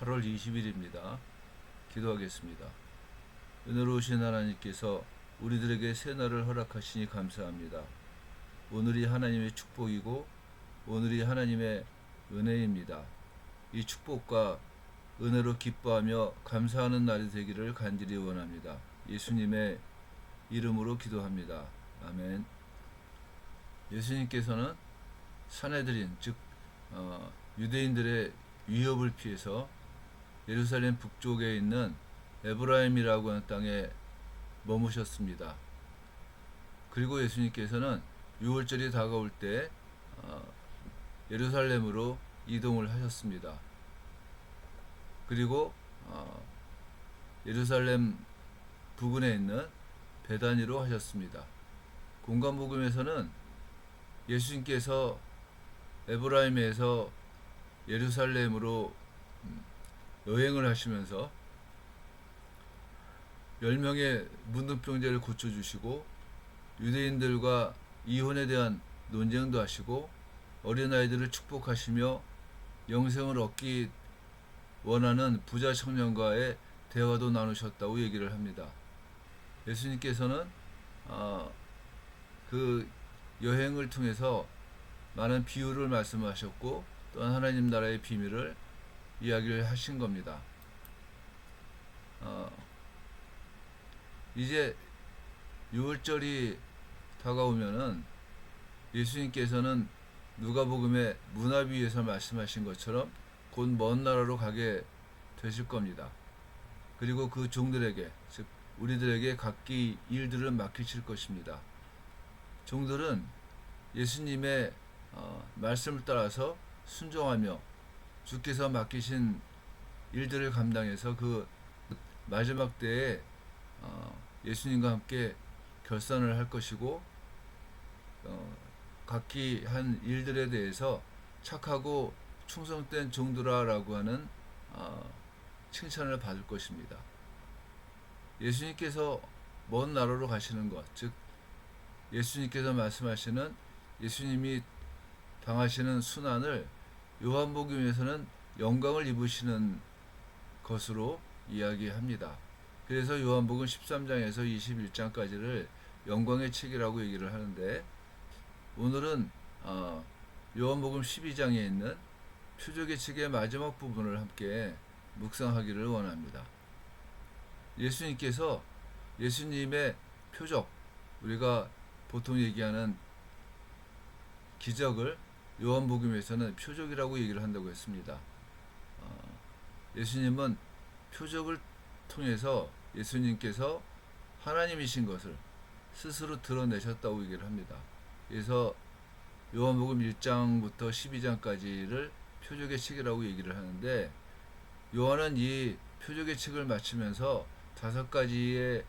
8월 20일입니다. 기도하겠습니다. 은혜로우신 하나님께서 우리들에게 새날을 허락하시니 감사합니다. 오늘이 하나님의 축복이고 오늘이 하나님의 은혜입니다. 이 축복과 은혜로 기뻐하며 감사하는 날이 되기를 간절히 원합니다. 예수님의 이름으로 기도합니다. 아멘. 예수님께서는 산헤드린 즉 유대인들의 위협을 피해서 예루살렘 북쪽에 있는 에브라임이라고 하는 땅에 머무셨습니다. 그리고 예수님께서는 6월절이 다가올 때 예루살렘으로 이동을 하셨습니다. 그리고 예루살렘 부근에 있는 베다니로 하셨습니다. 공간복음에서는 예수님께서 에브라임에서 예루살렘으로 여행을 하시면서 10명의 문둥병자를 고쳐주시고 유대인들과 이혼에 대한 논쟁도 하시고 어린아이들을 축복하시며 영생을 얻기 원하는 부자 청년과의 대화도 나누셨다고 얘기를 합니다. 예수님께서는 그 여행을 통해서 많은 비유를 말씀하셨고 또한 하나님 나라의 비밀을 이야기를 하신 겁니다. 이제 6월절이 다가오면은 예수님께서는 누가복음의 문화비유에서 말씀하신 것처럼 곧 먼 나라로 가게 되실 겁니다. 그리고 그 종들에게 즉 우리들에게 각기 일들을 맡기실 것입니다. 종들은 예수님의 말씀을 따라서 순종하며 주께서 맡기신 일들을 감당해서 그 마지막 때에 예수님과 함께 결산을 할 것이고 각기 한 일들에 대해서 착하고 충성된 종들아라고 하는 칭찬을 받을 것입니다. 예수님께서 먼 나라로 가시는 것, 즉 예수님께서 말씀하시는 예수님이 당하시는 순환을 요한복음에서는 영광을 입으시는 것으로 이야기합니다. 그래서 요한복음 13장에서 21장까지를 영광의 책이라고 얘기를 하는데 오늘은 요한복음 12장에 있는 표적의 책의 마지막 부분을 함께 묵상하기를 원합니다. 예수님께서 예수님의 표적, 우리가 보통 얘기하는 기적을 요한복음에서는 표적이라고 얘기를 한다고 했습니다. 예수님은 표적을 통해서 예수님께서 하나님이신 것을 스스로 드러내셨다고 얘기를 합니다. 그래서 요한복음 1장부터 12장까지를 표적의 책이라고 얘기를 하는데 요한은 이 표적의 책을 마치면서 5가지의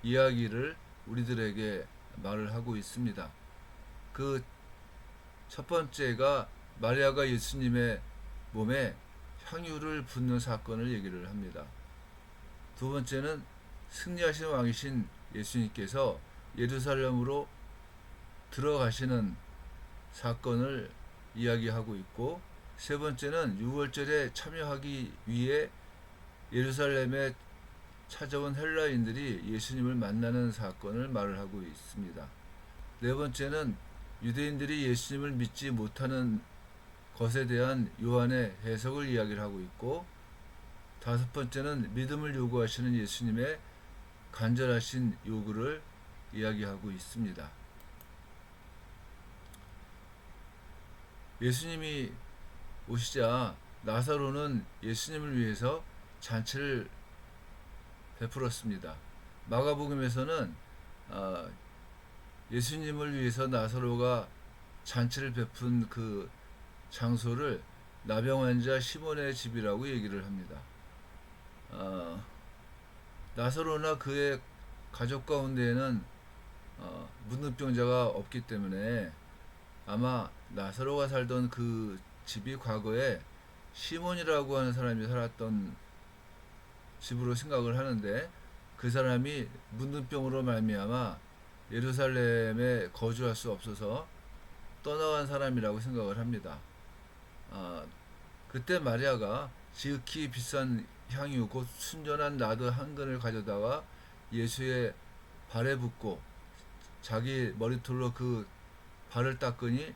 이야기를 우리들에게 말을 하고 있습니다. 그 첫 번째가 마리아가 예수님의 몸에 향유를 붓는 사건을 얘기를 합니다. 두 번째는 승리하신 왕이신 예수님께서 예루살렘으로 들어가시는 사건을 이야기하고 있고 세 번째는 6월절에 참여하기 위해 예루살렘에 찾아온 헬라인들이 예수님을 만나는 사건을 말을 하고 있습니다. 네 번째는 유대인들이 예수님을 믿지 못하는 것에 대한 요한의 해석을 이야기를 하고 있고 다섯 번째는 믿음을 요구하시는 예수님의 간절하신 요구를 이야기하고 있습니다. 예수님이 오시자 나사로는 예수님을 위해서 잔치를 베풀었습니다. 마가복음에서는 예수님을 위해서 나사로가 잔치를 베푼 그 장소를 나병 환자 시몬의 집이라고 얘기를 합니다. 나사로나 그의 가족 가운데에는 문둥병자가 없기 때문에 아마 나사로가 살던 그 집이 과거에 시몬이라고 하는 사람이 살았던 집으로 생각을 하는데 그 사람이 문둥병으로 말미암아 예루살렘에 거주할 수 없어서 떠나간 사람이라고 생각을 합니다. 그때 마리아가 지극히 비싼 향유 곧 순전한 나드 한 근을 가져다가 예수의 발에 붓고 자기 머리털로 그 발을 닦으니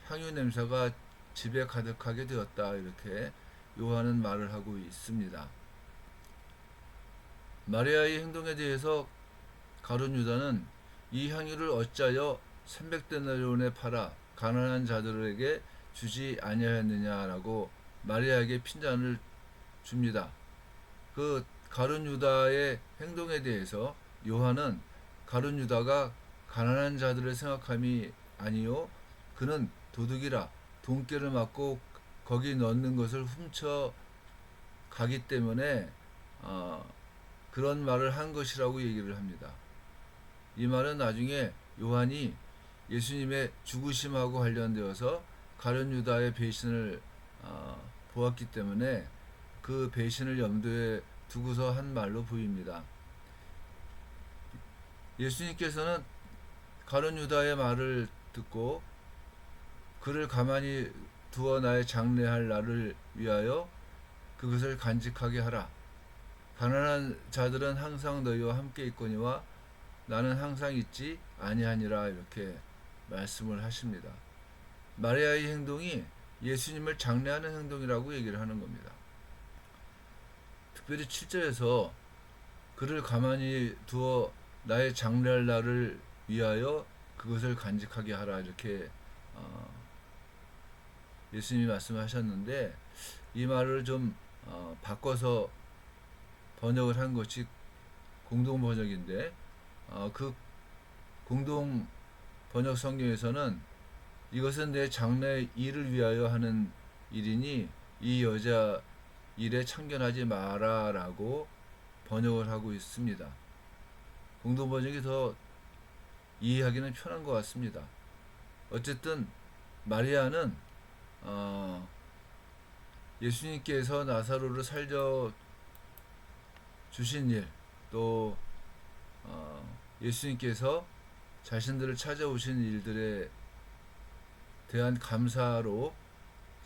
향유 냄새가 집에 가득하게 되었다. 이렇게 요한은 말을 하고 있습니다. 마리아의 행동에 대해서 가룟 유다는 이 향유를 어찌하여 300데나리온에 팔아 가난한 자들에게 주지 아니하였느냐라고 마리아에게 핀잔을 줍니다. 그 가룟 유다의 행동에 대해서 요한은 가룟 유다가 가난한 자들을 생각함이 아니요 그는 도둑이라 돈깨를 맞고 거기 넣는 것을 훔쳐 가기 때문에 그런 말을 한 것이라고 얘기를 합니다. 이 말은 나중에 요한이 예수님의 죽으심하고 관련되어서 가룟 유다의 배신을 보았기 때문에 그 배신을 염두에 두고서 한 말로 보입니다. 예수님께서는 가룟 유다의 말을 듣고 그를 가만히 두어 나의 장래할 날을 위하여 그것을 간직하게 하라. 가난한 자들은 항상 너희와 함께 있거니와 나는 항상 있지 아니하니라 이렇게 말씀을 하십니다. 마리아의 행동이 예수님을 장례하는 행동이라고 얘기를 하는 겁니다. 특별히 7절에서 그를 가만히 두어 나의 장례할 날을 위하여 그것을 간직하게 하라 이렇게 예수님이 말씀하셨는데 이 말을 좀 바꿔서 번역을 한 것이 공동 번역인데 그 공동 번역 성경에서는 이것은 내 장래 일을 위하여 하는 일이니 이 여자 일에 참견하지 마라라고 번역을 하고 있습니다. 공동 번역이 더 이해하기는 편한 것 같습니다. 어쨌든 마리아는 예수님께서 나사로를 살려 주신 일, 또 예수님께서 자신들을 찾아오신 일들에 대한 감사로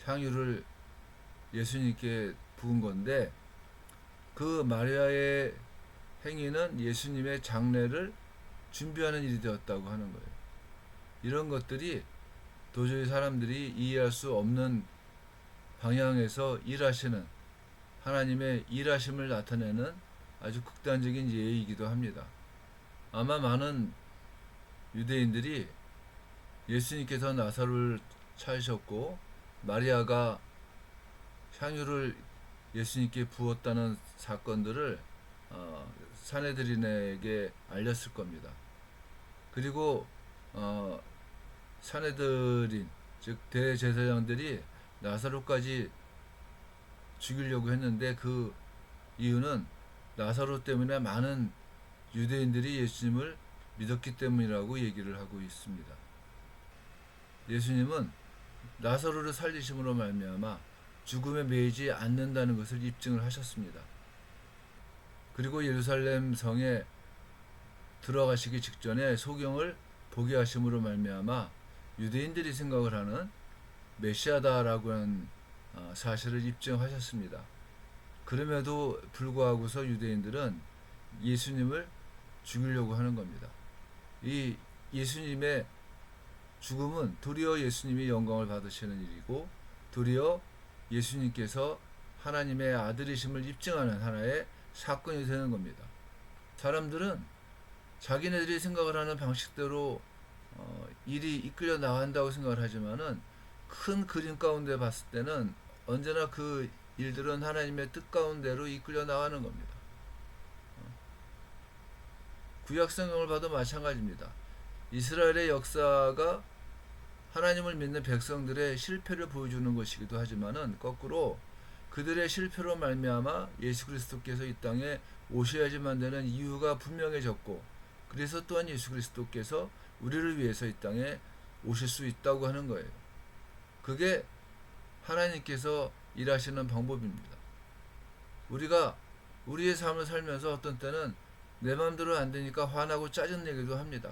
향유를 예수님께 부은 건데 그 마리아의 행위는 예수님의 장례를 준비하는 일이 되었다고 하는 거예요. 이런 것들이 도저히 사람들이 이해할 수 없는 방향에서 일하시는 하나님의 일하심을 나타내는 아주 극단적인 예이기도 합니다. 아마 많은 유대인들이 예수님께서 나사로를 찾으셨고 마리아가 향유를 예수님께 부었다는 사건들을 산헤드린에게 알렸을 겁니다. 그리고 산헤드린 즉 대제사장들이 나사로까지 죽이려고 했는데 그 이유는 나사로 때문에 많은 유대인들이 예수님을 믿었기 때문이라고 얘기를 하고 있습니다. 예수님은 나사로를 살리심으로 말미암아 죽음에 매이지 않는다는 것을 입증을 하셨습니다. 그리고 예루살렘 성에 들어가시기 직전에 소경을 보게 하심으로 말미암아 유대인들이 생각을 하는 메시아다라고 하는 사실을 입증하셨습니다. 그럼에도 불구하고서 유대인들은 예수님을 죽이려고 하는 겁니다. 이 예수님의 죽음은 도리어 예수님이 영광을 받으시는 일이고 도리어 예수님께서 하나님의 아들이심을 입증하는 하나의 사건이 되는 겁니다. 사람들은 자기네들이 생각을 하는 방식대로 일이 이끌려 나간다고 생각을 하지만은 큰 그림 가운데 봤을 때는 언제나 그 일들은 하나님의 뜻 가운데로 이끌려 나가는 겁니다. 구약 성경을 봐도 마찬가지입니다. 이스라엘의 역사가 하나님을 믿는 백성들의 실패를 보여주는 것이기도 하지만은 거꾸로 그들의 실패로 말미암아 예수 그리스도께서 이 땅에 오셔야지만 되는 이유가 분명해졌고 그래서 또한 예수 그리스도께서 우리를 위해서 이 땅에 오실 수 있다고 하는 거예요. 그게 하나님께서 일하시는 방법입니다. 우리가 우리의 삶을 살면서 어떤 때는 내 마음대로 안 되니까 화나고 짜증내기도 합니다.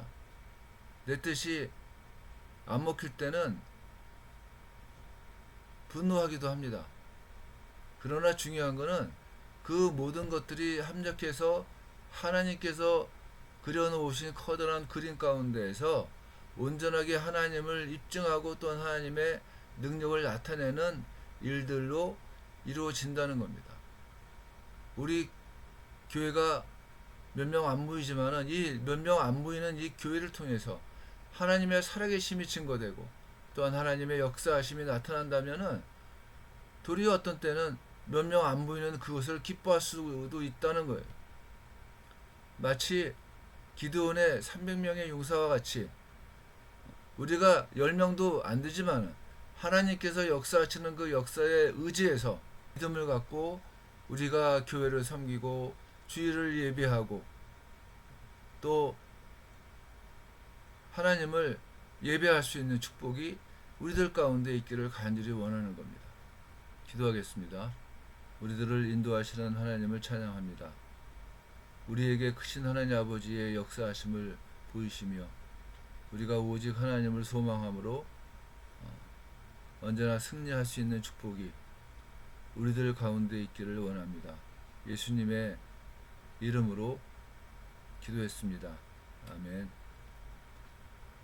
내 뜻이 안 먹힐 때는 분노하기도 합니다. 그러나 중요한 거는 그 모든 것들이 합력해서 하나님께서 그려놓으신 커다란 그림 가운데에서 온전하게 하나님을 입증하고 또한 하나님의 능력을 나타내는 일들로 이루어진다는 겁니다. 우리 교회가 몇 명 안 보이지만은 이 몇 명 안 보이는 이 교회를 통해서 하나님의 살아계심이 증거되고 또한 하나님의 역사하심이 나타난다면은 도리어 어떤 때는 몇 명 안 보이는 그것을 기뻐할 수도 있다는 거예요. 마치 기드온의 300명의 용사와 같이 우리가 10명도 안 되지만 하나님께서 역사하시는 그 역사에 의지해서 믿음을 갖고 우리가 교회를 섬기고 주일을 예배하고 또 하나님을 예배할 수 있는 축복이 우리들 가운데 있기를 간절히 원하는 겁니다. 기도하겠습니다. 우리들을 인도하시는 하나님을 찬양합니다. 우리에게 크신 하나님 아버지의 역사하심을 보이시며 우리가 오직 하나님을 소망함으로 언제나 승리할 수 있는 축복이 우리들 가운데 있기를 원합니다. 예수님의 이름으로 기도했습니다. 아멘.